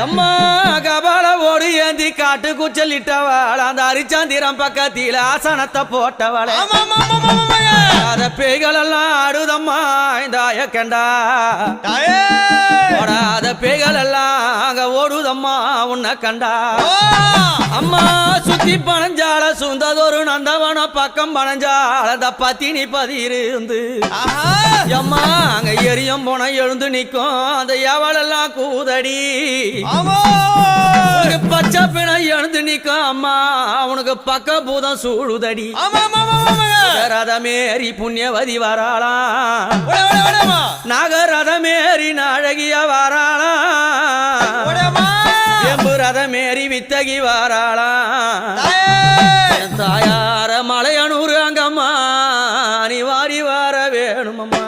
அம்மா கபால ஓடு ஏந்தி காட்டு குச்சலிட்டவள் அந்த அரிச்சந்திரம் பக்கத்தில ஆசனத்தை போட்டவள் அத பேய்கள் எல்லாம் ஆடுதம்மா இந்த ஆயக்கண்டா ஓடாத பேய்கள் எல்லாம் அங்க ஓடுதம்மா உன்னை கண்டா அம்மா சுத்தி பனஞ்சால சுந்ததொரு நந்தவன பக்கம் பனஞ்சால அந்த பத்தினி பதியிருந்து அம்மா அங்க எரியும் போன எழுந்து நிக்கும் அந்த எவளெல்லாம் கூதடி பச்சை பிணை எழுந்து நிக்கும் அம்மா அவனுக்கு பக்க பூதம் சூழுதடி ரதமேறி புண்ணியவதி வராளாம் நாகரதமேறி நாழகிய வராளாம் எம்பு ரதமேறி வித்தகி வராளாம் தாயார மலையனூர் அங்கம்மா நீ வாரி வர வேணுமம்மா